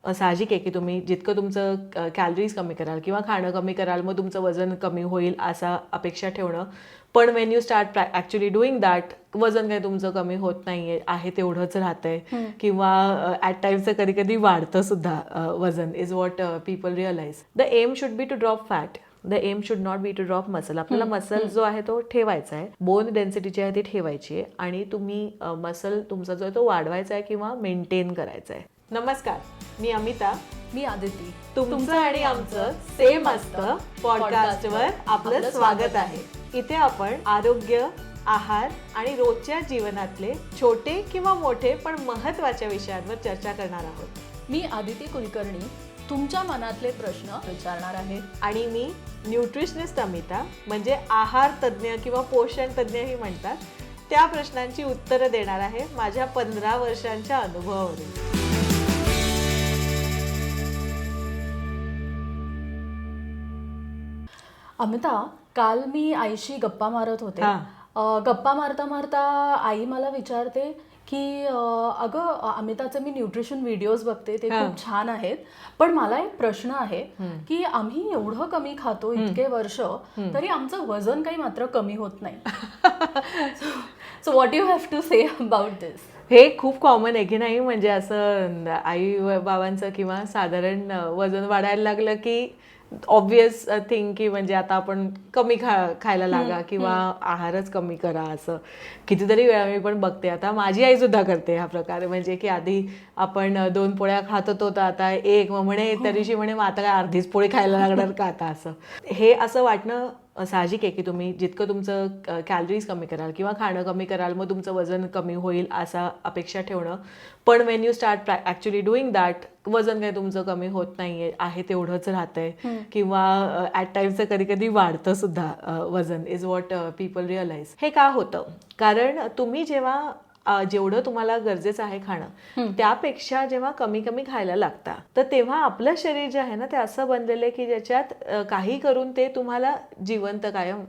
साहजिक आहे की तुम्ही जितकं तुमचं कॅलरीज कमी कराल किंवा खाणं कमी कराल मग तुमचं वजन कमी होईल असा अपेक्षा ठेवणं. पण Wien you start actually doing that वजन काही तुमचं कमी होत नाही आहे तेवढंच राहतंय किंवा ॲट टाईम्स कधी कधी वाढतं सुद्धा वजन is what people realise. The aim should be to drop fat. The aim should not be to drop muscle. आपल्याला मसल जो आहे तो ठेवायचा आहे, बोन डेन्सिटी जी आहे ती ठेवायची आहे आणि तुम्ही मसल तुमचा जो आहे तो वाढवायचा आहे किंवा मेंटेन करायचा आहे. नमस्कार, मी अमिता. मी आदिती. तुमचं आणि आमचं सेम असतं पॉडकास्टवर आपलं स्वागत आहे. इथे आपण आरोग्य, आहार आणि रोजच्या जीवनातले छोटे किंवा मोठे पण महत्त्वाच्या विषयांवर चर्चा करणार आहोत. मी आदिती कुलकर्णी तुमच्या मनातले प्रश्न विचारणार आहे आणि मी न्यूट्रिशनिस्ट अमिता, म्हणजे आहार तज्ज्ञ किंवा पोषण तज्ज्ञही म्हणतात, त्या प्रश्नांची उत्तरं देणार आहे माझ्या 15 वर्षांच्या अनुभवावरून. अमिता, काल मी आईशी गप्पा मारत होते. गप्पा मारता मारता आई मला विचारते की अगं अमिताचे मी न्यूट्रिशन व्हिडिओज बघते, ते खूप छान आहेत, पण मला एक प्रश्न आहे की आम्ही एवढं कमी खातो इतके वर्ष तरी आमचं वजन काही मात्र कमी होत नाही. So what you have to say about this? हे खूप कॉमन आहे की नाही, म्हणजे असं आई बाबांचं किंवा साधारण वजन वाढायला लागलं की ऑब्वियस थिंग की म्हणजे आता आपण कमी खायला लागा किंवा आहारच कमी करा. असं कितीतरी वेळा मी पण बघते, आता माझी आई सुद्धा करते हा प्रकार. म्हणजे की आधी आपण 2 पोळ्या खात होतो तर आता 1, मग म्हणे तरीशी म्हणे मग आता काय अर्धीच पोळी खायला लागणार का आता. असं हे असं वाटणं साहजिक आहे की तुम्ही जितकं तुमचं कॅलरीज कमी कराल किंवा खाणं कमी कराल मग तुमचं वजन कमी होईल असा अपेक्षा ठेवणं. पण Wien you start actually doing that वजन काही तुमचं कमी होत नाही आहे तेवढंच राहतंय किंवा ॲट टाईम्स कधी कधी वाढतं सुद्धा वजन इज वॉट पीपल रिअलाइज. हे का होतं? कारण तुम्ही जेव्हा जेवढं तुम्हाला गरजेचं आहे खाणं त्यापेक्षा जेव्हा कमी कमी खायला लागता तर तेव्हा आपलं शरीर जे आहे ना ते असं बनलेलं आहे की ज्याच्यात काही करून ते तुम्हाला जिवंत कायम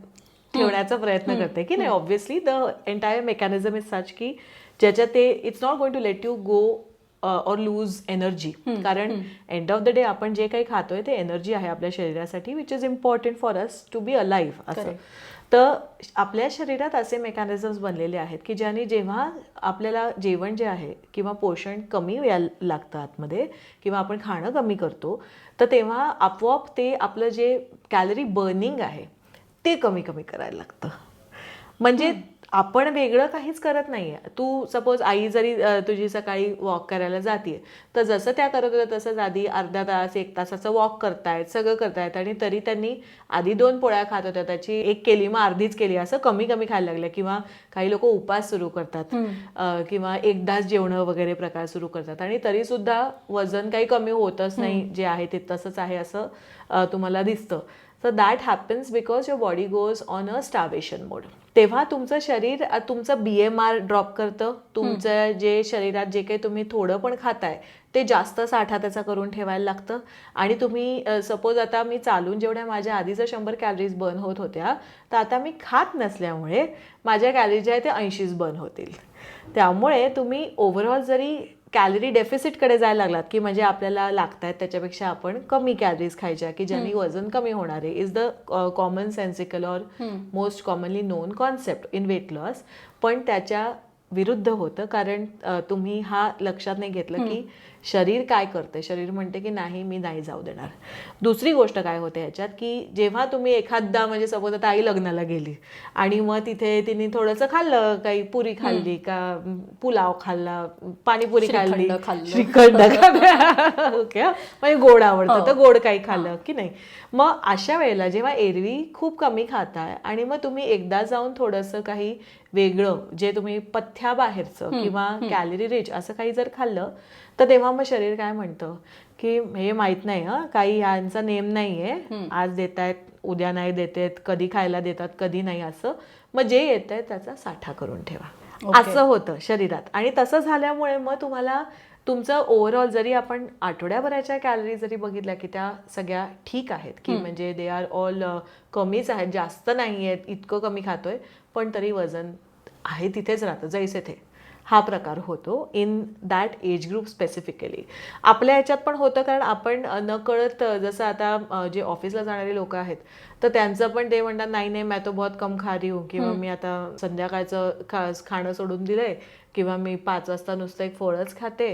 ठेवण्याचा प्रयत्न करते की नाही. Obviously the entire mechanism is such की ज्याच्यात ते it's not going to let you go or lose energy. कारण एंड ऑफ द डे आपण जे काही खातोय ते एनर्जी आहे आपल्या शरीरासाठी, which is important for us to be alive. असं तर आपल्या शरीरात असे मेकॅनिझम्स बनलेले आहेत की ज्याने जेव्हा आपल्याला जेवण जे आहे किंवा पोषण कमी व्हायला लागतं आतमध्ये किंवा आपण खाणं कमी करतो तर तेव्हा आपोआप ते आपलं जे कॅलरी बर्निंग आहे ते कमी कमी करायला लागतं. म्हणजे आपण वेगळं काहीच करत नाहीये. तू सपोज आई जरी तुझी सकाळी वॉक करायला जाते तर जसं त्या करत होत्या तसंच आधी अर्धा तास 1 तासाचं वॉक करतायत, सगळं करतायत, आणि तरी त्यांनी आधी 2 पोळ्या खात होत्या त्याची 1 केली मग अर्धीच केली, असं कमी कमी खायला लागल्या. किंवा काही लोक उपास सुरू करतात किंवा एकदाच जेवणं वगैरे प्रकार सुरू करतात आणि तरी सुद्धा वजन काही कमी होतच नाही, जे आहे ते तसंच आहे असं तुम्हाला दिसतं. So that happens because your body goes on a starvation mode. तेव्हा तुमचं शरीर तुमचं BMR ड्रॉप करतं. तुमचं जे शरीरात जे काही तुम्ही थोडं पण खाताय ते जास्त साठा त्याचा करून ठेवायला लागतं. आणि तुम्ही सपोज आता मी चालून जेवढ्या माझ्या आधीचं 100 कॅलरीज बर्न होत होत्या तर आता मी खात नसल्यामुळे माझ्या कॅलरीज ज्या आहेत ते 80 बर्न होतील. त्यामुळे तुम्ही ओव्हरऑल जरी कॅलरी डेफिसिटकडे जायला लागलात की म्हणजे आपल्याला लागत आहेत त्याच्यापेक्षा आपण कमी कॅलरीज खायच्या की ज्यांनी वजन कमी होणार आहे, is the common sensical or most commonly known concept in weight loss. पण त्याच्या विरुद्ध होतं कारण तुम्ही हा लक्षात नाही घेतलं की शरीर काय करते. शरीर म्हणते की नाही मी नाही जाऊ देणार. दुसरी गोष्ट काय होते ह्याच्यात की जेव्हा तुम्ही एखादा म्हणजे सपोज आता आई लग्नाला गेली आणि मग तिथे तिने थोडंसं खाल्लं, काही पुरी खाल्ली का पुलाव खाल्ला, पाणीपुरी खाल्ली, श्रीखंड ओके म्हणजे गोड आवडतं तर गोड काही खाल्लं की नाही. मग अशा वेळेला जेव्हा एरवी खूप कमी खाताय आणि मग तुम्ही एकदा जाऊन थोडंसं काही वेगळं जे तुम्ही पथ्याबाहेरचं किंवा कॅलरी रिच असं काही जर खाल्लं तर तेव्हा मग शरीर काय म्हणतं की हे माहित नाही काही ह्यांचा नेम नाहीये, आज देत आहेत उद्या नाही देत आहेत, कधी खायला देतात कधी नाही, असं मग जे येत आहे त्याचा साठा करून ठेवा असं होतं शरीरात. आणि तसं झाल्यामुळे मग तुम्हाला तुमचं ओव्हरऑल जरी आपण आठवड्याभराच्या कॅलरी जरी बघितल्या की त्या सगळ्या ठीक आहेत की म्हणजे दे आर ऑल कमीच आहेत, जास्त नाही आहेत, इतकं कमी खातोय पण तरी वजन आहे तिथेच राहतं जैसे थे. हा प्रकार होतो in that age group specifically. आपल्या ह्याच्यात पण होतं, कारण आपण न कळत जसं आता जे ऑफिसला जाणारे लोक आहेत तर त्यांचं पण ते म्हणतात नाही नाही मैं तो बहुत कम खा रही हूँ, किंवा मी आता संध्याकाळचं खाणं सोडून दिलंय, किंवा मी 5 वाजता नुसतं एक फळच खाते.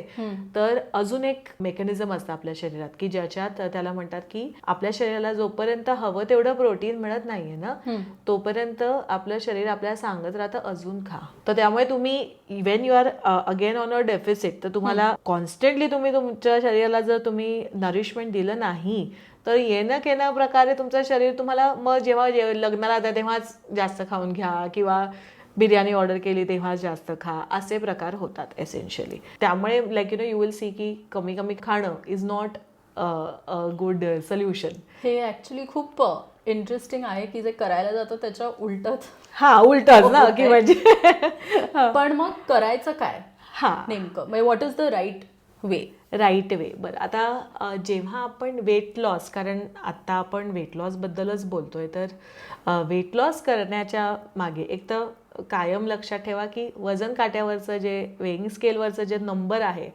तर अजून एक मेकॅनिझम असतं आपल्या शरीरात की ज्याच्यात त्याला म्हणतात की आपल्या शरीराला जोपर्यंत हवं तेवढं प्रोटीन मिळत नाहीये ना, तोपर्यंत आपलं शरीर आपल्याला सांगत राहतं अजून खा. तर त्यामुळे तुम्ही even you are again on a deficit, तर तुम्हाला कॉन्स्टंटली तुम्ही तुमच्या शरीराला जर तुम्ही नरिशमेंट दिलं नाही तर येणं केणं प्रकारे तुमचं शरीर तुम्हाला मग जेव्हा लग्नाला जातं तेव्हाच जास्त खाऊन घ्या, किंवा बिर्याणी ऑर्डर केली तेव्हा जास्त खा, असे प्रकार होतात एसेन्शियली. त्यामुळे लाईक यू विल सी की कमी कमी खाणं is not a good solution. हे ऍक्च्युली खूप इंटरेस्टिंग आहे की जे करायला जातं त्याच्या उलटच. हा उलटच ना, की म्हणजे पण मग करायचं काय हा नेमकं, म्हणजे what is the right way? Right way. बरं, आता जेव्हा आपण वेट लॉस, कारण आता आपण वेट लॉसबद्दलच बोलतोय, तर वेट लॉस करण्याच्या मागे एक तर कायम लक्षात ठेवा की वजन काट्यावरचं जे वेइंग स्केलवरचं जे नंबर आहे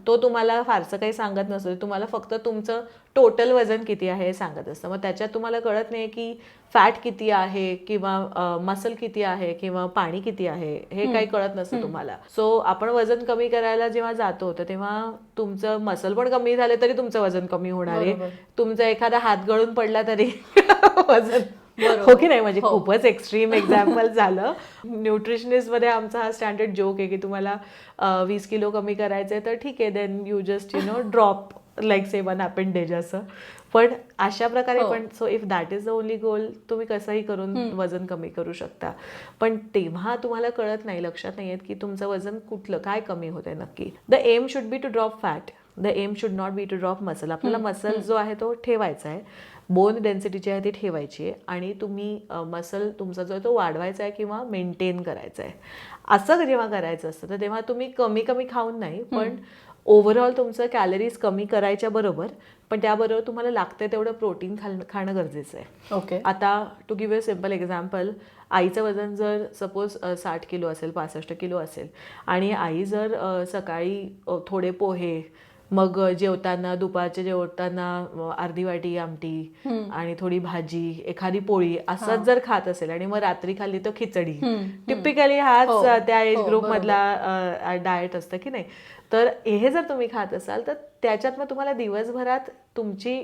तो तुम्हाला फारसं काही सांगत नसतो. तुम्हाला फक्त तुमचं टोटल वजन किती आहे हे सांगत असतं. मग त्याच्यात तुम्हाला कळत नाही की फॅट किती आहे, किंवा मसल किती आहे, किंवा पाणी किती आहे, हे काही कळत नसतं तुम्हाला. सो आपण वजन कमी करायला जेव्हा जातो तर तेव्हा तुमचं मसल पण कमी झाले तरी तुमचं वजन कमी होणार आहे, तुमचा एखादा हात गळून पडला तरी वजन, हो की नाही. म्हणजे खूपच एक्स्ट्रीम एक्झाम्पल झालं. न्यूट्रिशनिस्ट मध्ये आमचा हा स्टँडर्ड जोक आहे की तुम्हाला 20 किलो कमी करायचंय तर ठीक आहे, then you just drop like say 1 appendage असं. पण अशा प्रकारे पण, so if that is the only goal, तुम्ही कसंही करून वजन कमी करू शकता. पण तेव्हा तुम्हाला कळत नाही, लक्षात नाही येत की तुमचं वजन कुठलं काय कमी होतंय नक्की. The aim should be to drop fat, the aim should not be to drop muscle. आपल्याला मसल जो आहे तो ठेवायचा आहे, बोन डेन्सिटी आहे ती ठेवायची आहे, आणि तुम्ही मसल तुमचा जो आहे तो वाढवायचा आहे किंवा मेंटेन करायचा आहे. असं जेव्हा करायचं असतं तर तेव्हा तुम्ही कमी कमी खाऊन नाही, पण ओव्हरऑल तुमचं कॅलरीज कमी करायच्या बरोबर, पण त्याबरोबर तुम्हाला लागतं तेवढं प्रोटीन खाणं गरजेचं आहे. ओके. आता to give a simple example, आईचं वजन जर सपोज 60 किलो असेल, 65 किलो असेल, आणि आई जर सकाळी थोडे पोहे, मग जेवताना दुपारच्या जेवताना अर्धी वाटी आमटी आणि थोडी भाजी, एखादी पोळी असंच जर खात असेल, आणि मग रात्री खाल्ली तर खिचडी, टिपिकली हाच त्या एज ग्रुप मधला डाएट असतं की नाही. तर हे जर तुम्ही खात असाल तर त्याच्यात मग तुम्हाला दिवसभरात तुमची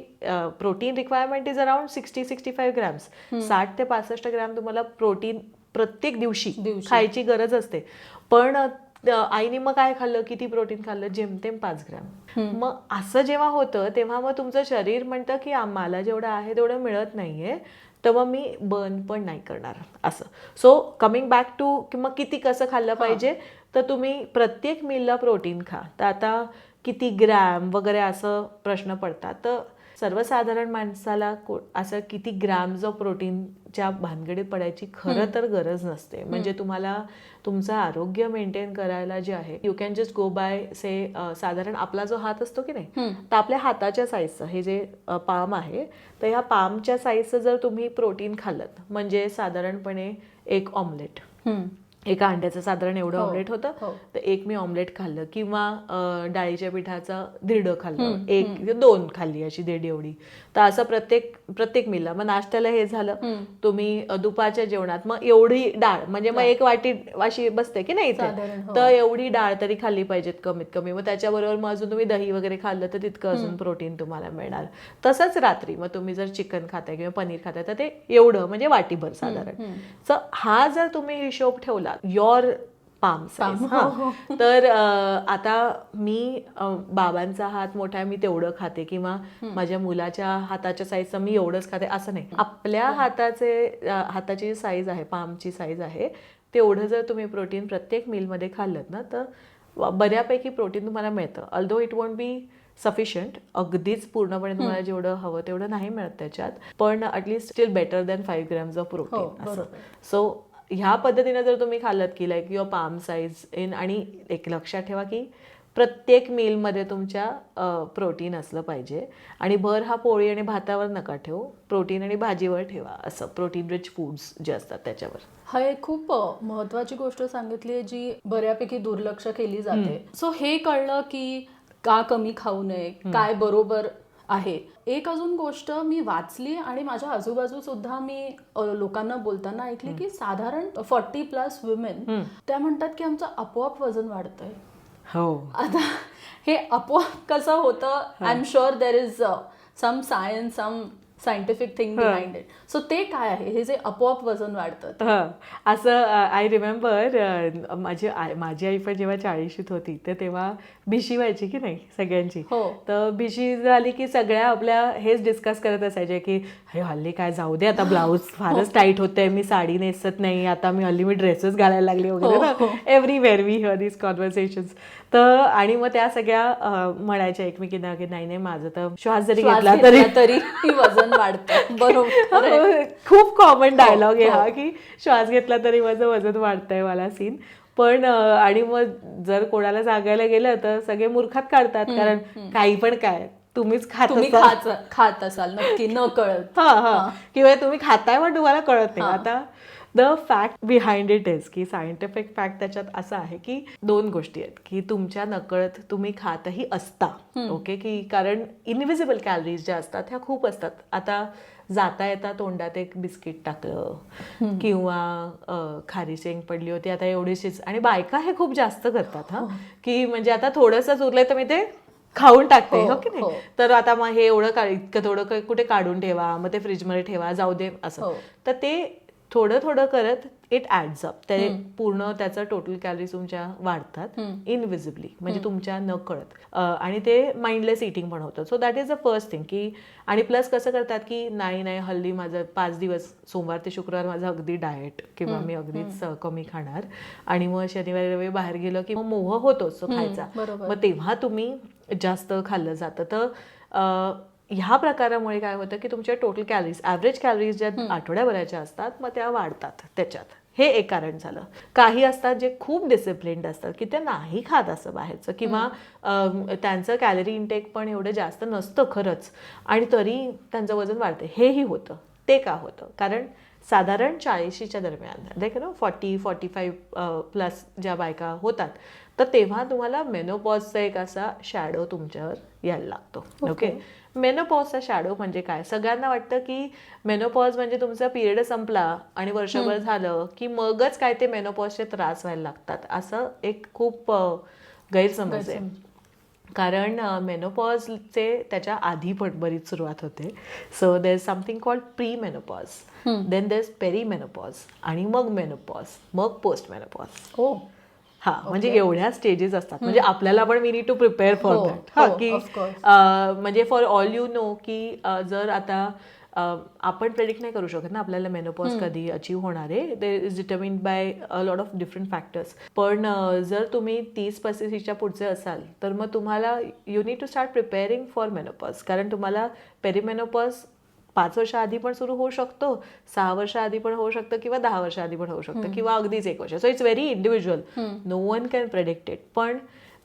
protein requirement is around 60-65 grams. 60 ते 65 ग्रॅम तुम्हाला प्रोटीन प्रत्येक दिवशी खायची गरज असते. पण आईने मग काय खाल्लं, किती प्रोटीन खाल्लं, जेमतेम 5 ग्रॅम. मग असं जेव्हा होतं तेव्हा मग तुमचं शरीर म्हणतं की आम्हाला जेवढं आहे तेवढं मिळत नाहीये, तर मग मी बर्न पण नाही करणार असं. सो कमिंग बॅक टू की मग किती कसं खाल्लं पाहिजे, तर तुम्ही प्रत्येक मीलला प्रोटीन खा. तर आता किती ग्रॅम वगैरे असं प्रश्न पडतात, तर सर्वसाधारण माणसाला असं किती ग्रॅम्स ऑफ प्रोटीनच्या भानगडीत पडायची खरं तर गरज नसते. म्हणजे तुम्हाला तुमचं आरोग्य मेंटेन करायला जे आहे, you can just go by say साधारण आपला जो हात असतो की नाही, तर आपल्या हाताच्या साईजचं हे जे पाम आहे, तर ह्या पामच्या साईजचं जर तुम्ही प्रोटीन खाल्लं, म्हणजे साधारणपणे एक ऑमलेट, एका अंड्याचं साधारण एवढं ऑमलेट होतं, तर एक मी ऑमलेट खाल्लं, किंवा डाळीच्या पिठाचं धिरडं खाल्लं, 1-2 खाल्ली अशी धिरडी एवढी. तर असं प्रत्येक मिलला. मग नाश्त्याला हे झालं, तुम्ही दुपारच्या जेवणात मग एवढी डाळ, म्हणजे मग 1 वाटी अशी बसते की नाही, तर एवढी डाळ तरी खाल्ली पाहिजेत कमीत कमी. मग त्याच्याबरोबर मग अजून तुम्ही दही वगैरे खाल्लं तर तितकं अजून प्रोटीन तुम्हाला मिळणार. तसंच रात्री मग तुम्ही जर चिकन खाताय किंवा पनीर खाताय तर ते एवढं, म्हणजे वाटीभर साधारण. सो हा जर तुम्ही हिशोब ठेवला योर पाम साईज, तर आता मी बाबांचा हात मोठा आहे, मी तेवढं खाते, किंवा माझ्या मुलाच्या हाताच्या साईजचं मी एवढंच खाते असं नाही. आपल्या हाताची साईज आहे, पामची साईज आहे, तेवढं जर तुम्ही प्रोटीन प्रत्येक मीलमध्ये खाल्लं ना, तर बऱ्यापैकी प्रोटीन तुम्हाला मिळतं. Although it won't be sufficient, अगदीच पूर्णपणे तुम्हाला जेवढं हवं तेवढं नाही मिळत त्याच्यात, पण at least steel better than 5 grams of protein असं. सो ह्या पद्धतीने जर तुम्ही खाल्लत की like your palm size in, आणि एक लक्षात ठेवा की प्रत्येक मीलमध्ये तुमच्या प्रोटीन असलं पाहिजे आणि भर हा पोळी आणि भातावर नका ठेवू, प्रोटीन आणि भाजीवर ठेवा, असं प्रोटीन रिच फूड्स जे असतात त्याच्यावर. हा एक खूप महत्वाची गोष्ट सांगितली आहे जी बऱ्यापैकी दुर्लक्ष केली जाते. सो हे कळलं की का कमी खाऊ नये, काय बरोबर आहे. एक अजून गोष्ट मी वाचली आणि माझ्या आजूबाजू सुद्धा मी लोकांना बोलताना ऐकली की साधारण 40+ वुमेन त्या म्हणतात की आमचं आपोआप वजन वाढतंय. हो. आता हे आपोआप कसं होतं, I am sure there is some science, some scientific thing behind it. So ते काय आहे हे जे आपोआप वजन वाढतं? असं आय रिमेंबर माझी आई पण जेव्हा 40शीत होती तर तेव्हा भिशी व्हायची की नाही सगळ्यांची. तर भिशी झाली की सगळ्या आपल्या हेच डिस्कस करत असायचे की हे हल्ली काय जाऊ दे आता, ब्लाऊज फारच टाईट होतंय, मी साडी नेसत नाही आता, हल्ली मी ड्रेसेस घालायला लागले वगैरे ना. Everywhere we hear this conversations. तर आणि मग त्या सगळ्या म्हणायच्या एकमेकींना की नाही नाही माझं तर श्वास जरी घेतला तरी वजन वाढतं. बरोबर. खूप कॉमन डायलॉग आहे हा की श्वास घेतला तरी माझं वजन वाढतंय मला सीन. पण आणि मग जर कोणाला सांगायला गेलं तर सगळे मूर्खात काढतात, कारण काही पण काय तुम्हीच खात असाल नक्की न कळत. किंवा तुम्ही खाताय पण तुम्हाला कळत नाही. आता the fact behind it is की सायंटिफिक फॅक्ट त्याच्यात असं आहे की 2 गोष्टी आहेत की तुमच्या नकळत तुम्ही खातही असता. ओके, की कारण इनव्हिजिबल कॅलरीज ज्या असतात ह्या खूप असतात. आता जाता येता तोंडात एक बिस्किट टाकलं किंवा खारी शेंग पडली होती आता एवढीशीच, आणि बायका हे खूप जास्त करतात की म्हणजे आता थोडंसंच उरलंय तर मी ते खाऊन टाकते, हो की नाही. तर आता मग हे एवढं इतकं थोडं कुठे काढून ठेवा, मग ते फ्रीजमध्ये ठेवा, जाऊ दे असं. तर ते थोडं थोडं करत इट ॲड्स अप. ते पूर्ण त्याचं टोटल कॅलरीज तुमच्या वाढतात इनव्हिजिबली, म्हणजे तुमच्या न कळत. आणि ते माइंडलेस इटिंग पण होतं. So that is the first thing की. आणि प्लस कसं करतात की नाही हल्ली माझं 5 दिवस सोमवार ते शुक्रवार माझं अगदी डाएट किंवा मी अगदीच कमी खाणार, आणि मग शनिवारी रविवारी बाहेर गेलं की मग मोह होतोच खायचा, मग तेव्हा तुम्ही जास्त खाल्लं जातं. तर ह्या प्रकारामुळे काय होतं की तुमच्या टोटल कॅलरीज, ॲव्हरेज कॅलरीज ज्या आठवड्याभराच्या असतात मग त्या वाढतात त्याच्यात. हे एक कारण झालं. काही असतात जे खूप डिसिप्लिन्ड असतात की ते नाही खात असं बाहेरचं, किंवा त्यांचं कॅलरी इंटेक पण एवढं जास्त नसतं खरंच, आणि तरी त्यांचं वजन वाढतं. हेही होतं. ते का होतं? कारण साधारण 40शीच्या दरम्यान लाईक 40-45+ ज्या बायका होतात तर तेव्हा तुम्हाला मेनोपॉजचा एक असा शॅडो तुमच्यावर यायला लागतो. ओके, मेनोपॉजचा शॅडो म्हणजे काय? सगळ्यांना वाटतं की मेनोपॉज म्हणजे तुमचा पिरियड संपला आणि वर्षभर झालं की मगच काय ते मेनोपॉजचे त्रास व्हायला लागतात, असं एक खूप गैरसमज आहे. कारण मेनोपॉजचे त्याच्या आधी पण बरीच सुरुवात होते. So there is something called pre menopause, then there is peri menopause, आणि मग मेनोपॉज, मग पोस्ट मेनोपॉज. म्हणजे एवढ्या स्टेजेस असतात. म्हणजे आपल्याला पण we need to prepare for that. की म्हणजे फॉर ऑल यू नो की जर आता आपण प्रेडिक्ट नाही करू शकत ना आपल्याला मेनोपॉज कधी अचीव होणार आहे. They is determined by a lot of different factors. पण जर तुम्ही 30-35च्या पुढचे असाल तर मग तुम्हाला you need to start preparing for menopause, कारण तुम्हाला पेरीमेनोपॉज 5 वर्ष आधी पण सुरू होऊ शकतो, 6 वर्ष आधी पण होऊ शकतं, किंवा 10 वर्ष आधी पण होऊ शकतं, किंवा अगदीच 1 वर्ष. So it's very individual, no one can predict it. पण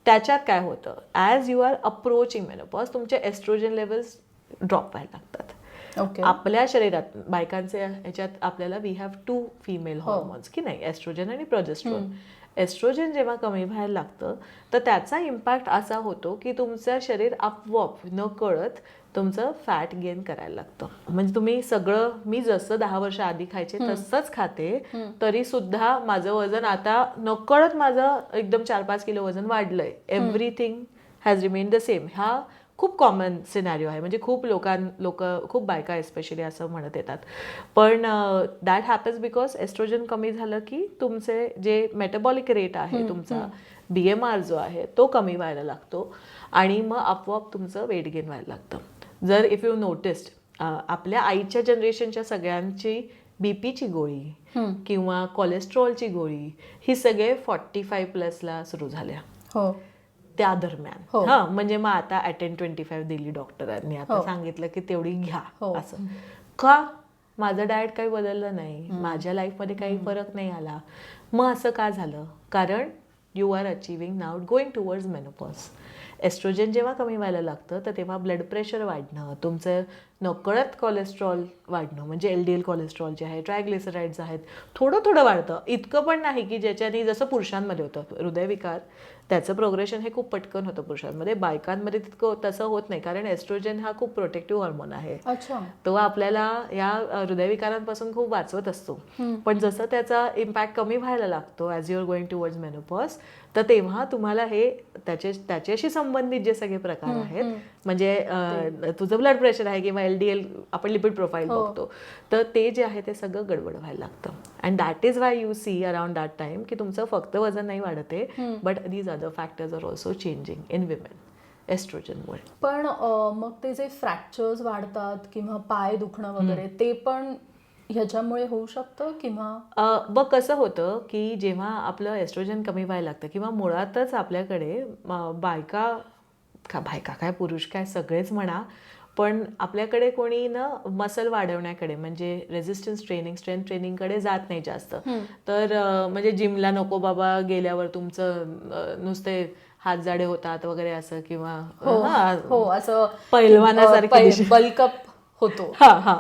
त्याच्यात काय होतं, as you are approaching menopause तुमचे एस्ट्रोजन लेवल्स ड्रॉप व्हायला लागतात. आपल्या शरीरात बायकांचे ह्याच्यात आपल्याला वी हॅव 2 फिमेल हॉर्मोन्स की नाही, एस्ट्रोजन आणि प्रोजेस्ट्रॉन. एस्ट्रोजन जेव्हा कमी व्हायला लागतं तर त्याचा इम्पॅक्ट असा होतो की तुमचं शरीर आपोआप न कळत तुमचं फॅट गेन करायला लागतं. म्हणजे तुम्ही सगळं, मी जसं 10 वर्ष आधी खायचे तसंच खाते तरी सुद्धा माझं वजन आता नकळत माझं एकदम 4-5 किलो वजन वाढलंय. Everything has remain the same. हा खूप कॉमन सिनॅरिओ आहे. म्हणजे खूप बायका एस्पेशली असं म्हणत येतात. पण दॅट हॅपन्स बिकॉज एस्ट्रोजन कमी झालं की तुमचे जे मेटाबॉलिक रेट आहे, तुमचा BMR जो आहे तो कमी व्हायला लागतो, आणि मग आपोआप तुमचं वेट गेन व्हायला लागतं. जर इफ यू नोटिस्ड आपल्या आईच्या जनरेशनच्या सगळ्यांची बीपीची गोळी किंवा कोलेस्ट्रॉलची गोळी ही सगळे 45+ सुरू झाल्या त्या दरम्यान. म्हणजे मग आता अटेन 25 दिली डॉक्टरांनी, आता सांगितलं की तेवढी घ्या. असं का? माझं डाएट काही बदललं नाही, माझ्या लाईफमध्ये काही फरक नाही आला. मग असं का झालं? कारण you are achieving now going towards menopause. Oestrogen जेव्हा कमी व्हायला लागतं तर तेव्हा ब्लड प्रेशर वाढणं, तुमचं नकळत कोलेस्ट्रॉल वाढणं, म्हणजे LDL कोलेस्ट्रॉल जे आहे, ट्रायग्लिसराईड्स आहेत, थोडं थोडं वाढतं. इतकं पण नाही की ज्याच्याने जसं पुरुषांमध्ये होतं हृदयविकार, त्याचं प्रोग्रेशन हे खूप पटकन होतं पुरुषांमध्ये. बायकांमध्ये तितकं तसं होत नाही, कारण एस्ट्रोजन हा खूप प्रोटेक्टिव्ह हॉर्मोन आहे. अच्छा. तो आपल्याला या हृदयविकारांपासून खूप वाचवत असतो. पण जसं त्याचा इम्पॅक्ट कमी व्हायला लागतो as your going towards menopause, तर तेव्हा तुम्हाला हे त्याच्याशी संबंधित जे सगळे प्रकार आहेत, म्हणजे तुझं ब्लड प्रेशर आहे किंवा LDL, आपण लिपिड प्रोफाईल बघतो, तर ते जे आहे ते सगळं गडबड व्हायला लागतं. And that is why you see around that time की तुमचं फक्त वजन नाही वाढत आहे, but these other factors are also changing in women एस्ट्रोजनमुळे. पण मग ते जे फ्रॅक्चर्स वाढतात किंवा पाय दुखणं वगैरे, ते पण ह्याच्यामुळे होऊ शकतं किंवा बघ कसं होतं की जेव्हा आपलं एस्ट्रोजन कमी व्हायला लागतं किंवा मुळातच आपल्याकडे बायका काय पुरुष काय सगळेच म्हणा, पण आपल्याकडे कोणी ना मसल वाढवण्याकडे म्हणजे रेझिस्टन्स ट्रेनिंग, स्ट्रेंथ ट्रेनिंगकडे जात नाही जास्त. तर म्हणजे जिमला नको बाबा, गेल्यावर तुमचं नुसते हात जाडे होतात वगैरे असं, किंवा असं पैलवानासारखी बल्कअप होतो.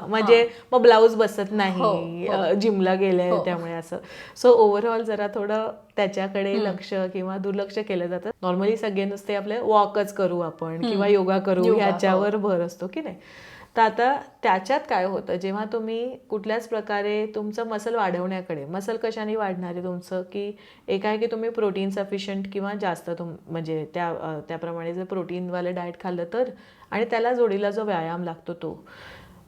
म्हणजे मग ब्लाऊज बसत नाही जिमला गेले त्यामुळे असं. सो ओव्हरऑल जरा थोडं त्याच्याकडे लक्ष किंवा दुर्लक्ष केलं जातं. नॉर्मली सगळे नुसते आपले वॉकच करू आपण किंवा योगा करू ह्याच्यावर भर असतो की नाही. तर आता त्याच्यात काय होतं, जेव्हा तुम्ही कुठल्याच प्रकारे तुमचं मसल वाढवण्याकडे, मसल कशाने वाढणार आहे तुमचं, की एक आहे की तुम्ही प्रोटीन सफिशियंट किंवा जास्त म्हणजे त्याप्रमाणे जर प्रोटीनवालं डाएट खाल्लं तर, आणि त्याला जोडीला जो व्यायाम लागतो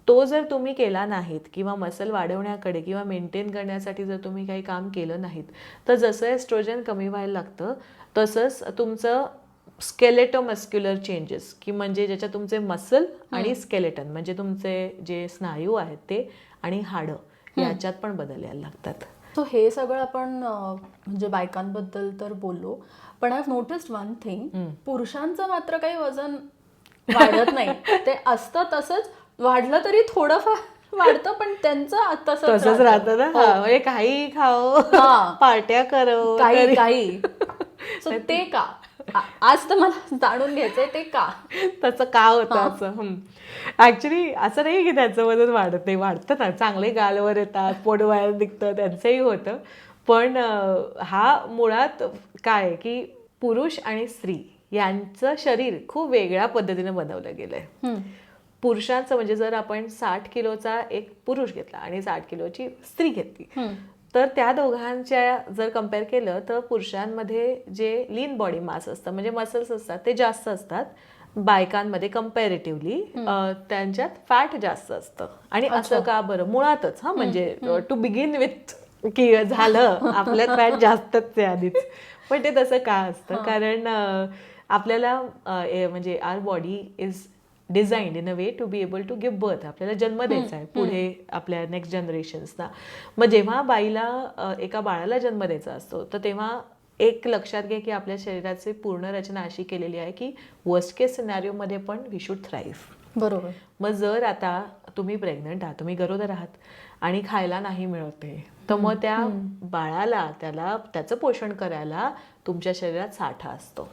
तो जर तुम्ही केला नाहीत किंवा मसल वाढवण्याकडे किंवा मेंटेन करण्यासाठी जर तुम्ही काही काम केलं नाहीत, तर जसं एस्ट्रोजन कमी व्हायला लागतं तसंच तुमचं स्केलेटोमस्क्युलर चेंजेस, की म्हणजे ज्याच्यात तुमचे मसल आणि स्केलेटन म्हणजे तुमचे जे स्नायू आहेत ते आणि हाडं याच्यात पण बदल यायला लागतात. सो हे सगळं आपण म्हणजे बायकांबद्दल तर बोललो, पण I have noticed one thing, पुरुषांचं मात्र काही वजन वाढत नाही. ते असतं तसंच, वाढलं तरी थोडंफार वाढतं, पण त्यांचं तसंच राहतं ना. म्हणजे काही खाओ, पार्ट्या करो, काही सो ते का, आज तर मला जाणून घ्यायचंय ते का तसं का होतं असं. ऍक्च्युली असं नाही की त्याचं वजन वाढत नाही, वाढतं ना, चांगले गालवर येतात, पोट बाहेर निघतं, त्यांचंही होतं. पण हा मुळात काय की पुरुष आणि स्त्री यांचं शरीर खूप वेगळ्या पद्धतीने बनवलं गेलंय. पुरुषांचं म्हणजे जर आपण 60 किलोचा एक पुरुष घेतला आणि 60 किलोची स्त्री घेतली, तर त्या दोघांच्या जर कम्पेअर केलं तर पुरुषांमध्ये जे लीन बॉडी मास असतं म्हणजे मसल्स असतात ते जास्त असतात, बायकांमध्ये कम्पॅरेटिव्हली त्यांच्यात फॅट जास्त असतं. आणि असं का बरं, मुळातच म्हणजे टू बिगिन विथ की झालं आपल्यात फॅट जास्तच आहे आधीच, पण ते तसं का असतं, कारण आपल्याला म्हणजे our body is designed in a way to be able to give birth. आपल्याला जन्म द्यायचा आहे पुढे आपल्या नेक्स्ट जनरेशन्सना. मग जेव्हा बाईला एका बाळाला जन्म द्यायचा असतो तर तेव्हा एक लक्षात घ्या की आपल्या शरीराची पूर्ण रचना अशी केलेली आहे की वर्स्ट केस सिनॅरिओमध्ये पण वी शुड थ्राईव्ह. बरोबर. मग जर आता तुम्ही प्रेग्नंट आहात, तुम्ही गरोदर आहात आणि खायला नाही मिळते, तर मग त्या बाळाला त्याचं पोषण करायला तुमच्या शरीरात साठा असतो.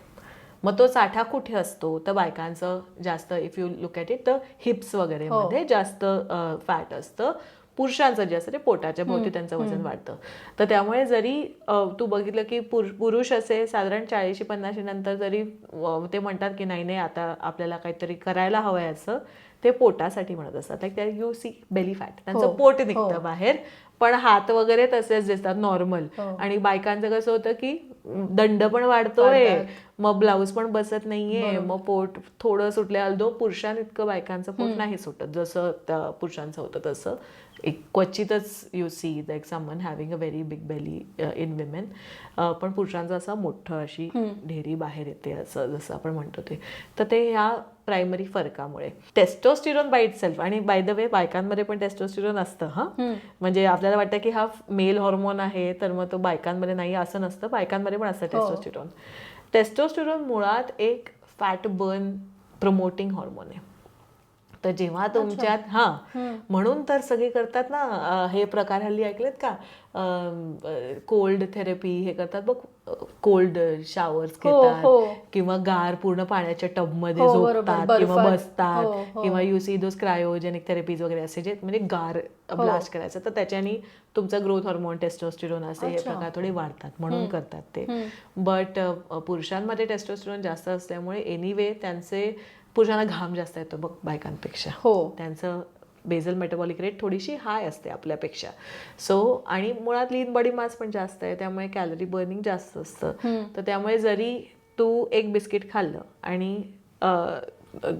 मग तो साठा कुठे असतो, तर बायकांचं जास्त, if you look at it, तर हिप्स वगैरे मध्ये जास्त फॅट असतं. पुरुषांचं जे असतं ते पोटाच्या भोवती त्यांचं वजन वाढतं. तर त्यामुळे जरी तू बघितलं की पुरुष असे साधारण 40-50 नंतर जरी ते म्हणतात की नाही आता आपल्याला काहीतरी करायला हवंय, असं ते पोटासाठी म्हणत असतात. लाईक त्या यू सी बेली फॅट, त्यांचं पोट निघतं बाहेर, पण हात वगैरे तसेच दिसतात नॉर्मल. आणि बायकांचं कसं होतं की दंड पण वाढतोय, मग ब्लाऊज पण बसत नाहीये, मग पोट थोडं सुटले. अल्दो पुरुषांइतकं बायकांचं पोट नाही सुटत जसं त्या पुरुषांचं होतं तसं. एक क्वचितच you see like someone having a very big belly in women, पण पुरुषांचं असं मोठं अशी ढेरी बाहेर येते असं जसं आपण म्हणतो ते. तर ते ह्या प्रायमरी फरकामुळे. टेस्टोस्टेरॉन बाय इटसेल्फ, आणि बाय द वे बायकांमध्ये पण टेस्टोस्टेरॉन असतं. म्हणजे आपल्याला वाटतं की हा मेल हॉर्मोन आहे तर मग तो बायकांमध्ये नाही, असं नसतं, बायकांमध्ये पण असतं टेस्टोस्टेरॉन. टेस्टोस्टेरॉन मुळात एक फॅट बर्न प्रमोटिंग हॉर्मोन आहे. तर जेव्हा तुमच्यात म्हणून तर सगळे करतात ना हे प्रकार, हल्ली ऐकलेत का, कोल्ड थेरपी हे करतात बघ, कोल्ड शावर्स घेतात किंवा गार पूर्ण पाण्याच्या टबमध्ये झोपतात किंवा बसतात किंवा you see those cryogenic therapies वगैरे असे जे म्हणजे गार ब्लास्ट करायचं, तर त्याच्यानी तुमचा ग्रोथ हार्मोन टेस्टोस्टेरोन असे हे प्रकार थोडे वाढतात म्हणून करतात ते. बट पुरुषांमध्ये टेस्टोस्टेरोन जास्त असल्यामुळे एनिवे त्यांचे पुरुषांना घाम जास्त येतो बघ बायकांपेक्षा, त्यांचं बेझल मेटाबॉलिक रेट थोडीशी हाय असते आपल्यापेक्षा. सो आणि मुळात लीन बॉडी मास पण जास्त आहे, त्यामुळे कॅलरी बर्निंग जास्त असतं. तर त्यामुळे जरी तू एक बिस्किट खाल्लं आणि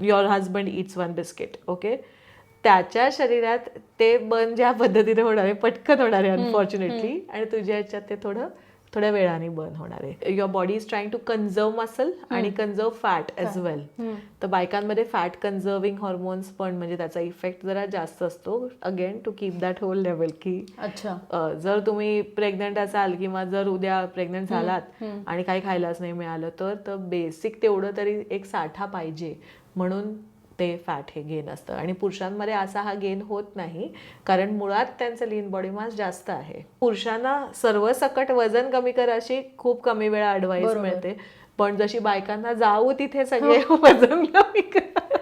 your husband it's 1 biscuit, okay, त्याच्या शरीरात ते बर्न ज्या पद्धतीने होणार आहे पटकन होणार आहे अनफॉर्च्युनेटली, आणि तुझ्या ह्याच्यात ते थोड्या वेळाने बर्न होणार आहे. Your body is trying to conserve muscle आणि कन्झर्व फॅट एज वेल. तर बायकांमध्ये फॅट कन्झर्विंग हॉर्मोन्स पण म्हणजे त्याचा इफेक्ट जरा जास्त असतो, again to keep that whole level, की जर तुम्ही प्रेग्नंट असाल किंवा जर उद्या प्रेग्नंट झालात आणि काही खायलाच नाही मिळालं तर बेसिक तेवढं तरी एक साठा पाहिजे, म्हणून ते फॅट हे गेन असतं. आणि पुरुषांमध्ये असा हा गेन होत नाही, कारण मुळात त्यांचं लीन बॉडी मास जास्त आहे. पुरुषांना सर्वसकट वजन कमी कर अशी खूप कमी वेळा ॲडवाईस मिळते, पण जशी बायकांना जाऊ तिथे सगळे वजन कमी कर,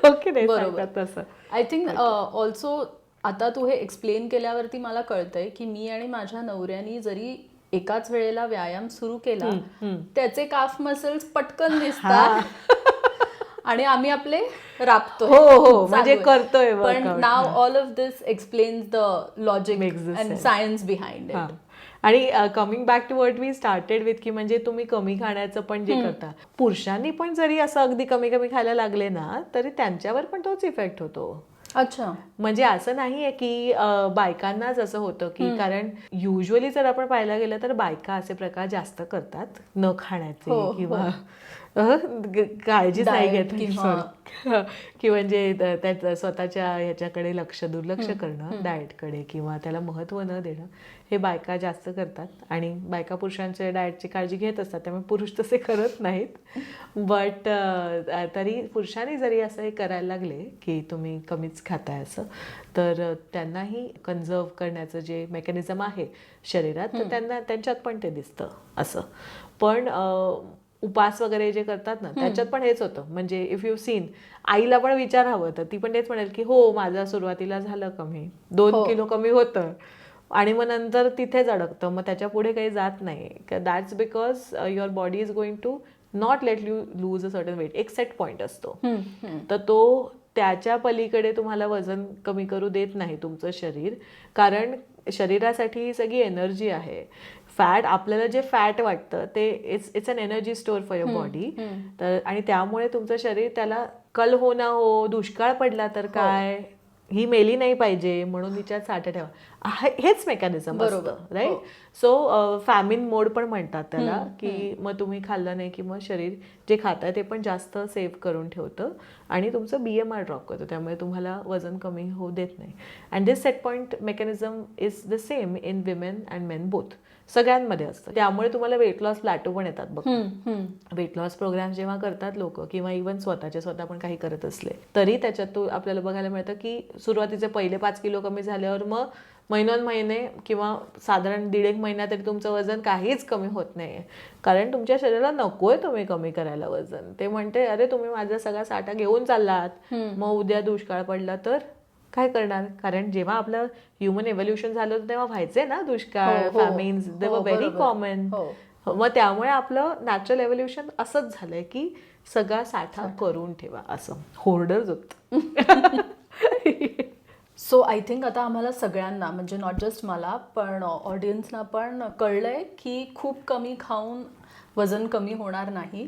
ओके नाही सांगतात तसं. आय थिंक ऑल्सो आता तू हे एक्सप्लेन केल्यावरती मला कळतंय की मी आणि माझ्या नवऱ्यानी जरी एकाच वेळेला व्यायाम सुरू केला त्याचे काफ मसल्स पटकन दिसतात आणि आम्ही आपले राबतो, म्हणजे करतोय. पण now all of this explains the logic and science behind it. आणि coming back to what we started with, की म्हणजे तुम्ही कमी खाण्याचं पण जे करता, पुरुषांनी पण जरी असं अगदी कमी कमी खायला लागले ना तरी त्यांच्यावर पण तोच इफेक्ट होतो. अच्छा, म्हणजे असं नाहीये की बायकांनाच असं होतं, की कारण युजली जर आपण पाहायला गेलं तर बायका असे प्रकार जास्त करतात न खाण्याचे किंवा काळजीच नाही घेत की म्हणजे त्याचं स्वतःच्या ह्याच्याकडे दुर्लक्ष करणं, डाएटकडे किंवा त्याला महत्त्व न देणं, हे बायका जास्त करतात. आणि बायका पुरुषांच्या डाएटची काळजी घेत असतात, त्यामुळे पुरुष तसे करत नाहीत. बट तरी पुरुषांनी जरी असं हे करायला लागले की तुम्ही कमीच खाताय असं, तर त्यांनाही कन्झर्व करण्याचं जे मेकॅनिझम आहे शरीरात, तर त्यांना त्यांच्यात पण ते दिसतं असं. पण उपास वगैरे जे करतात ना त्याच्यात पण हेच होतं. म्हणजे इफ यू सीन, आईला पण विचारावं तर ती पण तेच म्हणेल की हो माझं सुरुवातीला झालं कमी, 2 किलो कमी होतं आणि मग नंतर तिथेच अडकतं, मग त्याच्या पुढे काही जात नाही. That's because your body is going to not let you lose a certain weight. एक सेट पॉइंट असतो, तर तो त्याच्या पलीकडे तुम्हाला वजन कमी करू देत नाही तुमचं शरीर, कारण शरीरासाठी ही सगळी एनर्जी आहे. फॅट, आपल्याला जे फॅट वाटतं ते it's an energy store for your body. तर आणि त्यामुळे तुमचं शरीर त्याला कल हो ना हो, दुष्काळ पडला तर काय, ही मेली नाही पाहिजे म्हणून तिच्यात साठा ठेवा, हेच मेकॅनिझम असतं, राईट. सो फॅमिन मोड पण म्हणतात त्याला, की मग तुम्ही खाल्लं नाही की मग शरीर जे खाताय ते पण जास्त सेव्ह करून ठेवतं आणि तुमचं BMR ड्रॉप करतं, त्यामुळे तुम्हाला वजन कमी होऊ देत नाही. And this set point mechanism is the same in women and main both, सगळ्यांमध्ये असतं. त्यामुळे तुम्हाला वेट लॉस प्लॅटो पण येतात बघ. वेट लॉस प्रोग्राम जेव्हा करतात लोक, किंवा इव्हन स्वतः पण काही करत असले तरी त्याच्यात तो आपल्याला बघायला मिळतं की सुरुवातीचे पहिले 5 किलो कमी झाल्यावर मग महिने किंवा साधारण 1.5 महिना तरी तुमचं वजन काहीच कमी होत नाहीये, कारण तुमच्या शरीराला नकोय तुम्ही कमी करायला वजन. ते म्हणते अरे तुम्ही माझा सगळा साठा घेऊन चाललात, मग उद्या दुष्काळ पडला तर काय करणार. कारण जेव्हा आपलं ह्युमन एव्होल्युशन झालं होतं तेव्हा व्हायचे ना दुष्काळ, फॅमिन्स, दे वर व्हेरी कॉमन. मग त्यामुळे आपलं नॅचरल एव्होल्युशन असंच झालंय की सगळा साठा करून ठेवा, असं होर्डर्स होत. सो आय थिंक आता आम्हाला सगळ्यांना, म्हणजे नॉट जस्ट मला पण ऑडियन्सना पण कळलंय की खूप कमी खाऊन वजन कमी होणार नाही.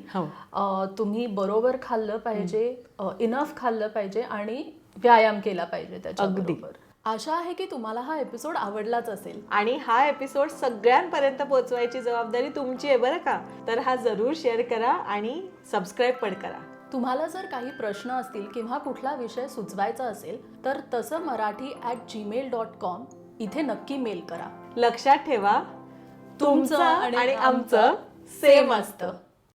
तुम्ही बरोबर खाल्लं पाहिजे, इनफ खाल्लं पाहिजे आणि व्यायाम केला पाहिजे त्याच्याबरोबर. आशा आहे की तुम्हाला हा एपिसोड आवडलाच असेल आणि हा एपिसोड सगळ्यांपर्यंत पोहोचवायची जबाबदारी तुमची आहे बरं का. तर हा जरूर शेअर करा आणि सबस्क्राईब पण करा. तुम्हाला जर काही प्रश्न असतील किंवा कुठला विषय सुचवायचा असेल तर तसं marathi@gmail.com इथे नक्की मेल करा. लक्षात ठेवा, तुमचं आणि आमचं सेम असतं.